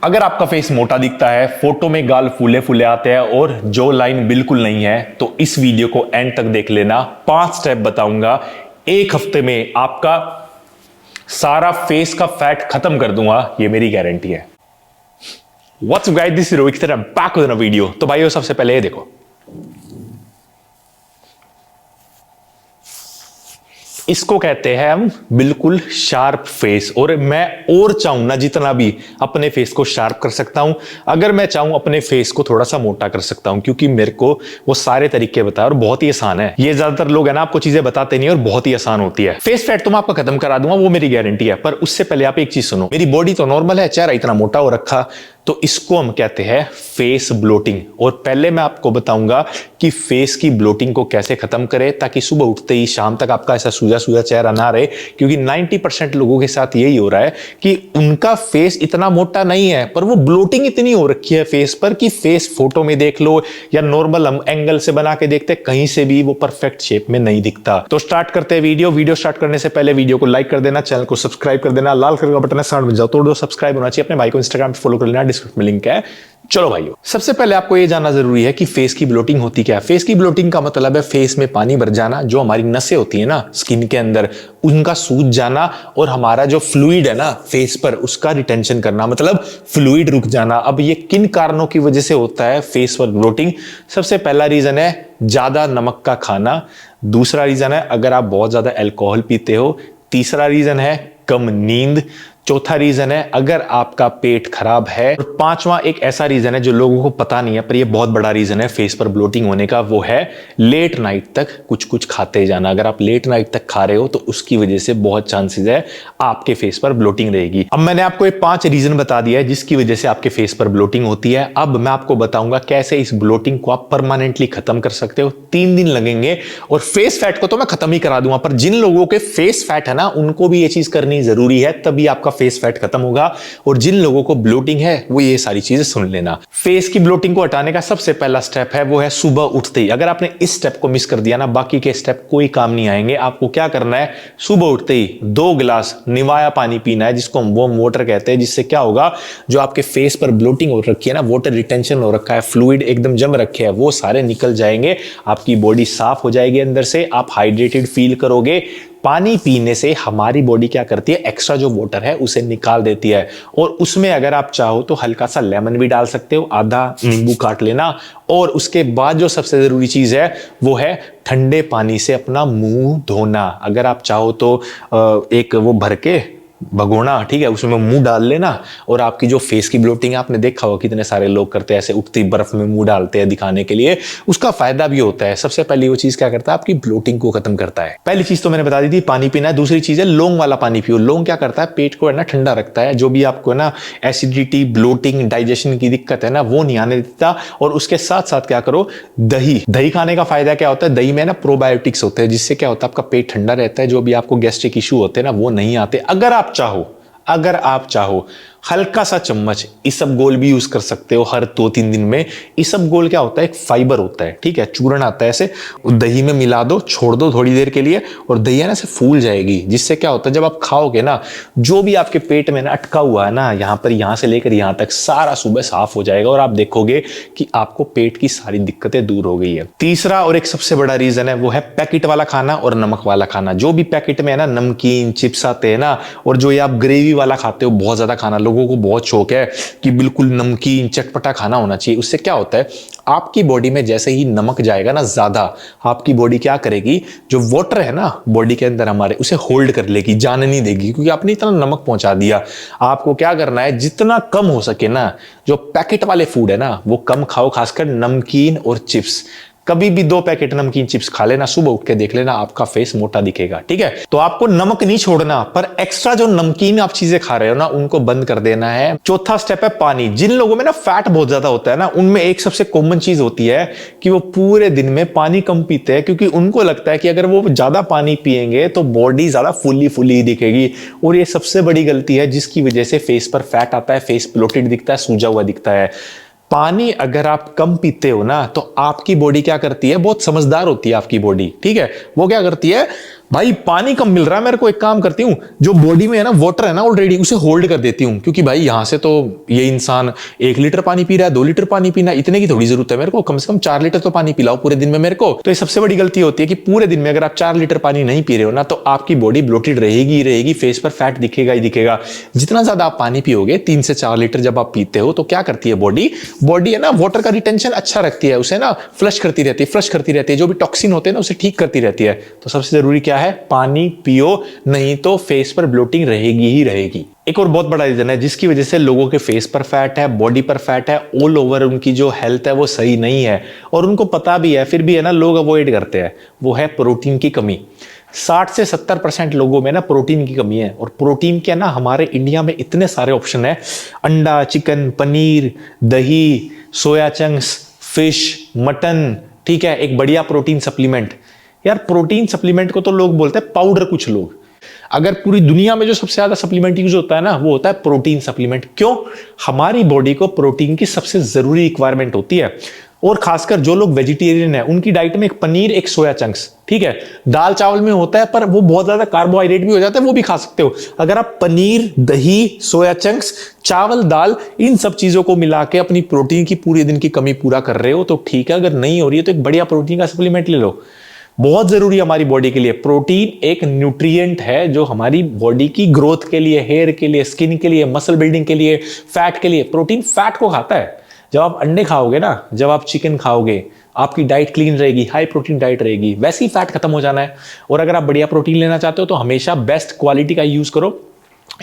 अगर आपका फेस मोटा दिखता है, फोटो में गाल फूले फूले आते हैं और जो लाइन बिल्कुल नहीं है, तो इस वीडियो को एंड तक देख लेना। 5 स्टेप बताऊंगा, 1 हफ्ते में आपका सारा फेस का फैट खत्म कर दूंगा, ये मेरी गारंटी है। What's up guys, this is Rohit back with a video. तो भाइयों, सबसे पहले ये देखो, इसको कहते हैं हम बिल्कुल शार्प फेस। और मैं और चाहूं ना, जितना भी अपने फेस को शार्प कर सकता हूं, अगर मैं चाहूं अपने फेस को थोड़ा सा मोटा कर सकता हूं, क्योंकि मेरे को वो सारे तरीके बताए और बहुत ही आसान है। ये ज्यादातर लोग है ना, आपको चीजें बताते नहीं और बहुत ही आसान होती है। फेस फैट तो मैं आपका खत्म करा दूंगा, वो मेरी गारंटी है। पर उससे पहले आप एक चीज सुनो, मेरी बॉडी तो नॉर्मल है, चेहरा इतना मोटा हो रखा, तो इसको हम कहते हैं फेस ब्लोटिंग। और पहले मैं आपको बताऊंगा कि फेस की ब्लोटिंग को कैसे खत्म करें, ताकि सुबह उठते ही शाम तक आपका ऐसा सूजा सूजा चेहरा ना रहे। क्योंकि 90% लोगों के साथ यही हो रहा है कि उनका फेस इतना मोटा नहीं है, पर वो ब्लोटिंग इतनी हो रखी है फेस पर कि फेस फोटो में देख लो या नॉर्मल हम एंगल से बना के देखते, कहीं से भी वो परफेक्ट शेप में नहीं दिखता। तो स्टार्ट करते हैं वीडियो स्टार्ट करने से पहले वीडियो को लाइक कर देना, चैनल को सब्सक्राइब कर देना, लाल कलर का बटन है साइड में जाओ तो सब्सक्राइब होना चाहिए। अपने भाई को इंस्टाग्राम पे फॉलो कर लेना, डिस्क्रिप्शन में लिंक है। चलो भाइयों, सबसे पहले आपको यह जानना जरूरी है कि फेस की ब्लोटिंग होती क्या है। फेस की ब्लोटिंग का मतलब है फेस में पानी भर जाना, जो हमारी नसें होती है ना स्किन के अंदर, उनका सूज जाना, और हमारा जो फ्लूइड है ना फेस पर, उसका रिटेंशन करना, मतलब फ्लूइड रुक जाना। अब ये किन कारणों की वजह से होता है फेस पर ब्लोटिंग? सबसे पहला रीजन है ज्यादा नमक का खाना। दूसरा रीजन है अगर आप बहुत ज्यादा अल्कोहल पीते हो। तीसरा रीजन है कम नींद। चौथा रीजन है अगर आपका पेट खराब है। और पांचवा एक ऐसा रीजन है जो लोगों को पता नहीं है, पर ये बहुत बड़ा रीजन है फेस पर ब्लोटिंग होने का, वो है लेट नाइट तक कुछ कुछ खाते जाना। अगर आप लेट नाइट तक खा रहे हो तो उसकी वजह से बहुत चांसेस है आपके फेस पर ब्लोटिंग रहेगी। अब मैंने आपको ये 5 रीजन बता दिया है जिसकी वजह से आपके फेस पर ब्लोटिंग होती है। अब मैं आपको बताऊंगा कैसे इस ब्लोटिंग को आप परमानेंटली खत्म कर सकते हो। 3 दिन लगेंगे और फेस फैट को तो मैं खत्म ही करा दूंगा, पर जिन लोगों के फेस फैट है ना, उनको भी ये चीज करनी जरूरी है, तभी आपका फेस फैट खत्म होगा। और जिन लोगों को ब्लोटिंग है वो ये सारी चीजें सुन लेना। फेस की ब्लोटिंग को हटाने का सबसे पहला स्टेप है वो है सुबह उठते ही। अगर आपने इस स्टेप को मिस कर दिया ना, बाकी के स्टेप कोई काम नहीं आएंगे। आपको क्या करना है, सुबह उठते ही 2 गिलास निवाया पानी पीना है, जिसको हम वार्म वाटर कहते हैं। जिससे क्या होगा, जो आपके फेस पर ब्लोटिंग हो रखी है ना, वाटर रिटेंशन हो रखा है, फ्लूइड एकदम जम रखे हैं, वो सारे निकल जाएंगे। आपकी बॉडी साफ हो जाएगी अंदर से, आप हाइड्रेटेड फील करोगे। पानी पीने से हमारी बॉडी क्या करती है, एक्स्ट्रा जो वाटर है उसे निकाल देती है। और उसमें अगर आप चाहो तो हल्का सा लेमन भी डाल सकते हो, आधा नींबू काट लेना। और उसके बाद जो सबसे जरूरी चीज है वो है ठंडे पानी से अपना मुंह धोना। अगर आप चाहो तो एक वो भर के भगोना, ठीक है, उसमें मुंह डाल लेना। और आपकी जो फेस की ब्लोटिंग है, आपने देखा होगा कितने सारे लोग करते हैं, ऐसे उठती बर्फ में मुंह डालते हैं दिखाने के लिए। उसका फायदा भी होता है। सबसे पहले वो चीज क्या करता है, आपकी ब्लोटिंग को खत्म करता है। पहली चीज तो मैंने बता दी थी, पानी पीना है। दूसरी चीज है लौंग वाला पानी पियो। लौंग क्या करता है, पेट को है ना ठंडा रखता है। जो भी आपको है ना एसिडिटी, ब्लोटिंग, डाइजेशन की दिक्कत है ना, वो नहीं आने देता। और उसके साथ साथ क्या करो, दही खाने का फायदा क्या होता है, दही में ना प्रोबायोटिक्स होते हैं, जिससे क्या होता है आपका पेट ठंडा रहता है। जो भी आपको गैस्ट्रिक इशू होते हैं ना, वो नहीं आते। अगर आप चाहो हल्का सा चम्मच इसबगोल भी यूज कर सकते हो हर 2-3 दिन में। इसबगोल क्या होता है, एक फाइबर होता है, ठीक है, चूर्ण आता है, ऐसे दही में मिला दो, छोड़ दो थोड़ी देर के लिए, और दही है ना ऐसे फूल जाएगी। जिससे क्या होता है, जब आप खाओगे ना, जो भी आपके पेट में ना अटका हुआ है ना, यहाँ से लेकर यहाँ तक सारा सुबह साफ हो जाएगा। और आप देखोगे कि आपको पेट की सारी दिक्कतें दूर हो गई है। तीसरा और एक सबसे बड़ा रीजन है वो है पैकेट वाला खाना और नमक वाला खाना। जो भी पैकेट में है ना नमकीन, चिप्स आते हैं ना, और जो ये आप ग्रेवी वाला खाते हो बहुत ज्यादा खाना, लोगों को बहुत शौक है कि बिल्कुल नमकीन चटपटा खाना होना चाहिए। उससे क्या होता है, आपकी बॉडी में जैसे ही नमक जाएगा ना ज्यादा, आपकी बॉडी क्या करेगी, जो वाटर है ना बॉडी के अंदर हमारे, उसे होल्ड कर लेगी, जाने नहीं देगी, क्योंकि आपने इतना नमक पहुंचा दिया। आपको क्या करना है, जितना कम हो सके ना, जो पैकेट वाले फूड है ना वो कम खाओ, खासकर नमकीन और चिप्स। कभी भी 2 पैकेट नमकीन चिप्स खा लेना, सुबह उठ के देख लेना, आपका फेस मोटा दिखेगा, ठीक है। तो आपको नमक नहीं छोड़ना, पर एक्स्ट्रा जो नमकीन आप चीजें खा रहे हो ना, उनको बंद कर देना है। चौथा स्टेप है पानी। जिन लोगों में ना फैट बहुत ज्यादा होता है ना, उनमें एक सबसे कॉमन चीज होती है कि वो पूरे दिन में पानी कम पीते हैं, क्योंकि उनको लगता है कि अगर वो ज्यादा पानी पिएंगे तो बॉडी ज्यादा फुल्ली ही दिखेगी। और ये सबसे बड़ी गलती है, जिसकी वजह से फेस पर फैट आता है, फेस ब्लोटेड दिखता है, सूजा हुआ दिखता है। पानी अगर आप कम पीते हो ना, तो आपकी बॉडी क्या करती है, बहुत समझदार होती है आपकी बॉडी, ठीक है। वो क्या करती है, भाई पानी कम मिल रहा है मेरे को, एक काम करती हूँ, जो बॉडी में है ना वाटर है ना ऑलरेडी, उसे होल्ड कर देती हूँ, क्योंकि भाई यहां से तो ये इंसान 1 लीटर पानी पी रहा है, 2 लीटर पानी पीना, इतने की थोड़ी जरूरत है मेरे को, कम से कम 4 लीटर तो पानी पिलाओ पूरे दिन में मेरे को। तो ये सबसे बड़ी गलती होती है कि पूरे दिन में अगर आप 4 लीटर पानी नहीं पी रहे हो ना, तो आपकी बॉडी ब्लोटेड रहेगी ही रहेगी, फेस पर फैट दिखेगा ही दिखेगा। जितना ज्यादा आप पानी पियोगे, 3 से 4 लीटर जब आप पीते हो, तो क्या करती है बॉडी है ना, वाटर का रिटेंशन अच्छा रखती है, उसे ना फ्लश करती रहती है, जो भी टॉक्सिन होते हैं ना उसे ठीक करती रहती है। तो सबसे जरूरी क्या है, पानी पियो, नहीं तो फेस पर ब्लोटिंग रहेगी ही रहेगी। एक और बहुत बड़ा रीजन है जिसकी वजह से लोगों के फेस पर फैट है, बॉडी पर फैट है, ऑल ओवर उनकी जो हेल्थ है वो सही नहीं है, और उनको पता भी है, फिर भी है ना लोग अवॉइड करते हैं, वो है प्रोटीन की कमी। 60 से 70% लोगों में ना प्रोटीन की कमी है, और प्रोटीन के ना हमारे इंडिया में इतने सारे ऑप्शन है, अंडा, चिकन, पनीर, दही, सोया चंक्स, फिश, मटन, ठीक है, एक बढ़िया प्रोटीन सप्लीमेंट। यार प्रोटीन सप्लीमेंट को तो लोग बोलते हैं पाउडर, कुछ लोग। अगर पूरी दुनिया में जो सबसे ज्यादा सप्लीमेंट यूज होता है ना, वो होता है प्रोटीन सप्लीमेंट। क्यों? हमारी बॉडी को प्रोटीन की सबसे जरूरी रिक्वायरमेंट होती है, और खासकर जो लोग वेजिटेरियन है उनकी डाइट में एक पनीर, एक सोया चंक्स, ठीक है, दाल चावल में होता है, पर वो बहुत ज्यादा कार्बोहाइड्रेट भी हो जाता है, वो भी खा सकते हो। अगर आप पनीर, दही, सोया चंक्स, चावल, दाल, इन सब चीजों को मिला के अपनी प्रोटीन की पूरे दिन की कमी पूरा कर रहे हो तो ठीक है, अगर नहीं हो रही है तो एक बढ़िया प्रोटीन का सप्लीमेंट ले लो। बहुत जरूरी है हमारी बॉडी के लिए। प्रोटीन एक न्यूट्रिएंट है जो हमारी बॉडी की ग्रोथ के लिए, हेयर के लिए, स्किन के लिए, मसल बिल्डिंग के लिए, फैट के लिए, प्रोटीन फैट को खाता है। जब आप अंडे खाओगे ना, जब आप चिकन खाओगे, आपकी डाइट क्लीन रहेगी, हाई प्रोटीन डाइट रहेगी, वैसे ही फैट खत्म हो जाना है। और अगर आप बढ़िया प्रोटीन लेना चाहते हो तो हमेशा बेस्ट क्वालिटी का यूज करो।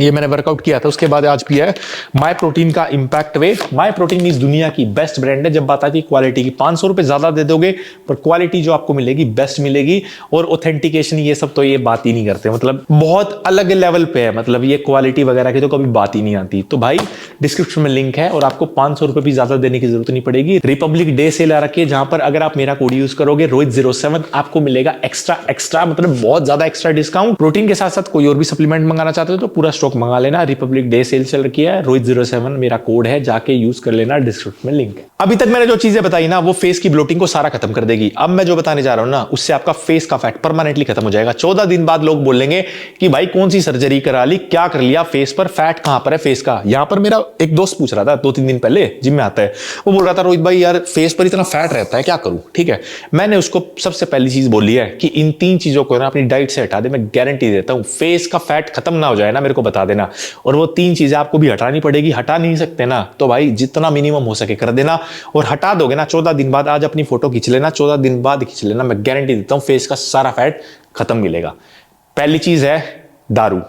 ये मैंने वर्कआउट किया था, उसके बाद आज पिया है माई प्रोटीन का इंपैक्ट वे। माई प्रोटीन इस दुनिया की बेस्ट ब्रांड है। जब बात आती है क्वालिटी की, 500 रुपए ज्यादा दे दोगे पर क्वालिटी जो आपको मिलेगी बेस्ट मिलेगी, और ऑथेंटिकेशन ये सब तो ये बात ही नहीं करते, मतलब बहुत अलग लेवल पे है, मतलब ये क्वालिटी वगैरह की तो कभी बात ही नहीं आती। तो भाई डिस्क्रिप्शन में लिंक है, और आपको 500 रुपए भी ज्यादा देने की जरूरत नहीं पड़ेगी। रिपब्लिक डे सेल आ रखी है, जहां पर अगर आप मेरा कोड यूज करोगे रोहित07, आपको मिलेगा एक्स्ट्रा मतलब बहुत ज्यादा एक्स्ट्रा डिस्काउंट। प्रोटीन के साथ साथ कोई और भी सप्लीमेंट मंगाना चाहते हो तो पूरा स्टॉक मंगा लेना। रिपब्लिक डे सेल चल रखी है, रोहित07 मेरा कोड है, जाके यूज कर लेना, डिस्क्रिप्शन में लिंक है। अभी तक मैंने जो चीजें बताई ना, वो फेस की ब्लोटिंग को सारा खत्म कर देगी। अब मैं जो बताने जा रहा हूं ना, उससे आपका फेस का फैट परमानेंटली खत्म हो जाएगा। 14 दिन बाद लोग बोलेंगे कि भाई कौन सी सर्जरी करा ली, क्या कर लिया, फेस पर फैट कहां पर है फेस का। यहां पर मेरा एक दोस्त पूछ रहा था 2-3 दिन पहले, जिम में आता है, वो बोल रहा था रोहित भाई यार फेस पर इतना फैट रहता है, क्या करूं। ठीक है, मैंने उसको सबसे पहली चीज बोली है कि इन 3 चीजों को ना अपनी डाइट से हटा दे। मैं गारंटी देता हूं, फेस का फैट खत्म ना हो जाए ना, मेरे को बता देना। और वो 3 चीजें आपको भी हटानी पड़ेगी। हटा नहीं सकते ना, तो भाई जितना मिनिमम हो सके कर देना, और हटा दोगे ना 14 दिन बाद, आज अपनी फोटो खींच लेना, 14 दिन बाद खींच लेना, मैं गारंटी देता हूं फेस का सारा फैट खत्म मिलेगा। पहली चीज है दारू।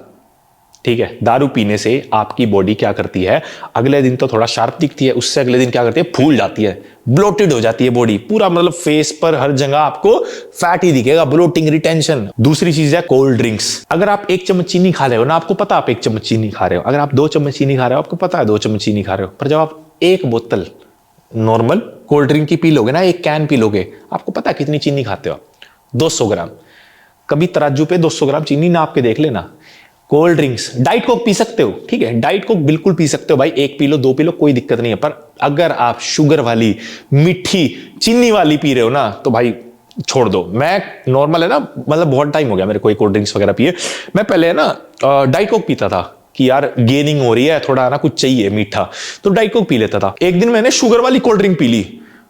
ठीक है, दारू पीने से आपकी बॉडी क्या करती है, अगले दिन तो थोड़ा शार्प दिखती है, उससे अगले दिन क्या करती है, फूल जाती है, ब्लोटेड हो जाती है बॉडी पूरा, मतलब फेस पर हर जगह आपको फैट ही दिखेगा, ब्लोटिंग, रिटेंशन। दूसरी चीज है कोल्ड ड्रिंक्स। अगर आप 1 चम्मच चीनी खा रहे हो ना, आपको पता आप 1 चम्मच चीनी खा रहे हो। अगर आप 2 चम्मच चीनी खा रहे हो, आपको पता है 2 चम्मच चीनी खा रहे हो। पर जब आप 1 बोतल नॉर्मल कोल्ड ड्रिंक की पी लोगे ना, 1 कैन पी लोगे, आपको पता है कितनी चीनी खाते हो, 200 ग्राम। कभी तराजू पे 200 ग्राम चीनी नाप के देख लेना। Cold drinks, diet Coke P सकते हो, ठीक है, डाइट कोक बिल्कुल पी सकते हो भाई, 1 पी लो, 2 पी लो, कोई दिक्कत नहीं है। पर अगर आप शुगर वाली, मीठी, चीनी वाली पी रहे हो ना, तो भाई छोड़ दो। मैं नॉर्मल है ना, मतलब बहुत टाइम हो गया मेरे को कोल्ड ड्रिंक्स वगैरह पिए। मैं पहले है ना डाइट कोक पीता था कि यार गेनिंग हो रही है, थोड़ा ना कुछ चाहिए मीठा, तो डाइट कोक पी लेता था। एक दिन मैंने शुगर वाली कोल्ड ड्रिंक पी ली,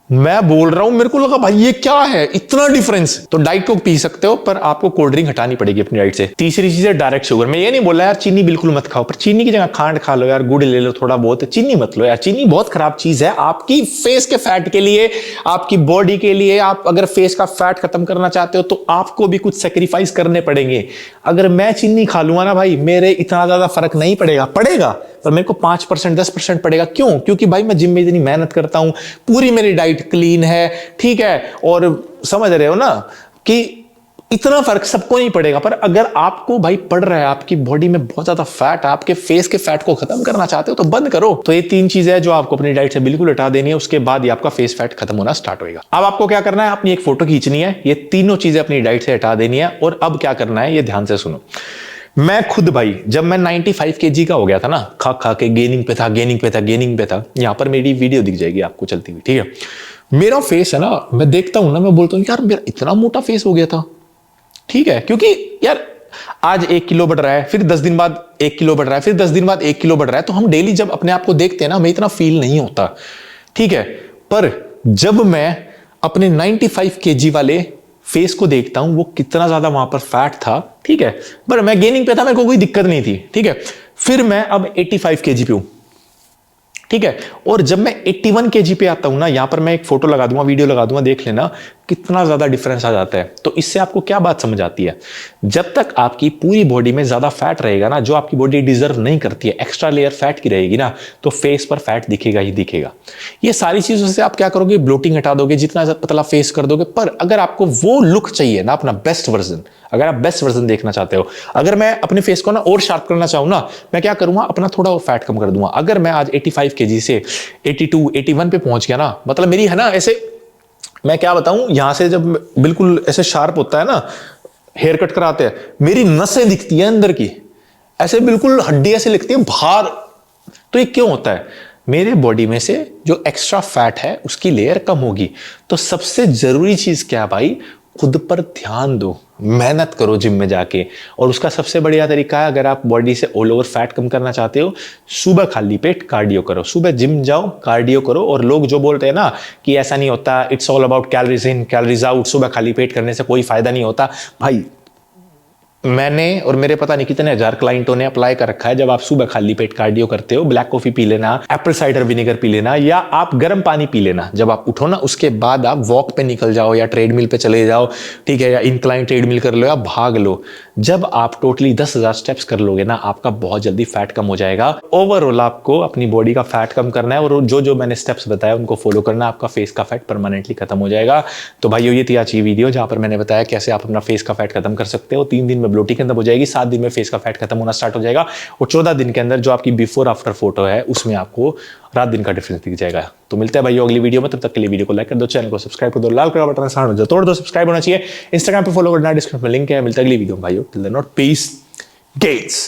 मैं बोल रहा हूं मेरे को लगा भाई ये क्या है, इतना डिफरेंस। तो डाइट को पी सकते हो, पर आपको कोल्ड ड्रिंक हटानी पड़ेगी अपनी डाइट से। तीसरी चीज है डायरेक्ट शुगर। मैं ये नहीं बोला यार चीनी बिल्कुल मत खाओ, पर चीनी की जगह खांड खा लो यार, गुड़ ले लो थोड़ा बहुत, चीनी मत लो यार। चीनी बहुत खराब चीज है आपकी फेस के फैट के लिए, आपकी बॉडी के लिए। आप अगर फेस का फैट खत्म करना चाहते हो तो आपको भी कुछ सेक्रीफाइस करने पड़ेंगे। अगर मैं चीनी खा लूंगा ना भाई, मेरे इतना ज्यादा फर्क नहीं पड़ेगा, पर मेरे को 5% 10% पड़ेगा। क्यों? क्योंकि भाई मैं जिम में इतनी मेहनत करता हूं, पूरी मेरी डाइट क्लीन है, ठीक है, और समझ रहे हो ना कि इतना फर्क सबको नहीं पड़ेगा। पर अगर आपको भाई पड़ रहा है, आपकी बॉडी में बहुत ज्यादा फैट, आपके फेस के फैट को खत्म करना चाहते हो तो बंद करो। तो ये 3 चीजें हैं जो आपको अपनी डाइट से बिल्कुल हटा देनी है, उसके बाद ही आपका फेस फैट खत्म होना स्टार्ट होगा। अब आपको क्या करना है, अपनी एक फोटो खींचनी है, ये तीनों चीजें अपनी डाइट से हटा देनी है। और अब क्या करना है, ये ध्यान से सुनो। मैं खुद भाई जब मैं 95 kg का हो गया था ना, खा खा के गेनिंग पे था, यहां पर मेरी वीडियो दिख जाएगी आपको चलती हुई, ठीक है। मेरा फेस है ना, मैं देखता हूं ना, मैं बोलता हूं यार मेरा इतना मोटा फेस हो गया था, ठीक है, क्योंकि यार आज 1 किलो बढ़ रहा है, फिर 10 दिन बाद 1 किलो बढ़ रहा है, फिर 10 दिन बाद 1 किलो बढ़ रहा है, तो हम डेली जब अपने आप को देखते हैं ना, हमें इतना फील नहीं होता, ठीक है। पर जब मैं अपने 95 केजी वाले फेस को देखता हूं, वो कितना ज्यादा वहां पर फैट था, ठीक है, पर मैं गेनिंग पे था, मेरे को कोई दिक्कत नहीं थी, ठीक है। फिर मैं अब 85 केजी पे हूं, ठीक है, और जब मैं 81 केजी पे आता हूं ना, यहां पर मैं एक फोटो लगा दूंगा, वीडियो लगा दूंगा, देख लेना कितना ज्यादा डिफरेंस आ जाता है। तो इससे आपको क्या बात समझ आती है, जब तक आपकी पूरी बॉडी में ज्यादा फैट रहेगा ना, जो आपकी बॉडी डिजर्व नहीं करती है, एक्स्ट्रा लेयर फैट की रहेगी ना, तो फेस पर फैट दिखेगा ही दिखेगा। ये सारी चीजों से आप क्या करोगे, ब्लोटिंग हटा दोगे, जितना पतला फेस कर दोगे। पर अगर आपको वो लुक चाहिए ना, अपना बेस्ट वर्जन, अगर आप बेस्ट वर्जन देखना चाहते हो, अगर मैं अपने फेस को ना और शार्प करना चाहूं ना, मैं क्या करूंगा, अपना थोड़ा और फैट कम कर दूंगा। अगर मैं आज 85 केजी से 82 81 पे पहुंच गया ना, मतलब मेरी है ना, ऐसे मैं क्या बताऊं, यहां से जब बिल्कुल ऐसे शार्प होता है ना, हेयर कट कराते हैं, मेरी नसें दिखती है अंदर की, ऐसे बिल्कुल हड्डी ऐसे लिखती है बाहर। तो ये क्यों होता है, मेरे बॉडी में से जो एक्स्ट्रा फैट है उसकी लेयर कम होगी। तो सबसे जरूरी चीज क्या भाई, खुद पर ध्यान दो, मेहनत करो जिम में जाके। और उसका सबसे बढ़िया तरीका है, अगर आप बॉडी से ऑल ओवर फैट कम करना चाहते हो, सुबह खाली पेट कार्डियो करो, सुबह जिम जाओ, कार्डियो करो। और लोग जो बोलते हैं ना कि ऐसा नहीं होता, it's all about calories in calories out, सुबह खाली पेट करने से कोई फायदा नहीं होता, भाई मैंने और मेरे पता नहीं कितने हजार क्लाइंटों ने अप्लाई कर रखा है। जब आप सुबह खाली पेट कार्डियो करते हो, ब्लैक कॉफी पी लेना, एप्पल साइडर विनेगर पी लेना, या आप गर्म पानी पी लेना, जब आप उठो ना उसके बाद आप वॉक पे निकल जाओ या ट्रेडमिल पे चले जाओ, ठीक है, या इंक्लाइन ट्रेडमिल कर लो या भाग लो। जब आप टोटली 10,000 स्टेप्स कर लोगे ना, आपका बहुत जल्दी फैट कम हो जाएगा। ओवरऑल आपको अपनी बॉडी का फैट कम करना है, और जो जो मैंने स्टेप्स बताया उनको फॉलो करना, आपका फेस का फैट परमानेंटली खत्म हो जाएगा। तो भाइयों, ये थी आज की वीडियो जहां पर मैंने बताया कैसे आप अपना फेस का फैट खत्म कर सकते हो। 3 दिन में ब्लोटिंग खत्म हो जाएगी, 7 दिन में फेस का फैट खत्म होना स्टार्ट हो जाएगा, और 14 दिन के अंदर जो आपकी बिफोर आफ्टर फोटो है उसमें आपको रात दिन का डिफरेंस दिख जाएगा। तो मिलते हैं भाइयों अगली वीडियो में, तब तक के लिए वीडियो को लाइक कर दो, चैनल को सब्सक्राइब कर दो, लाल कलर बटन साउंड जो तोड़ दो, सब्सक्राइब होना चाहिए। इंस्टाग्राम पे फॉलो करना, डिस्क्रिप्शन में लिंक है। मिलता है अगली वीडियो में भाइयों, till then not peace gets.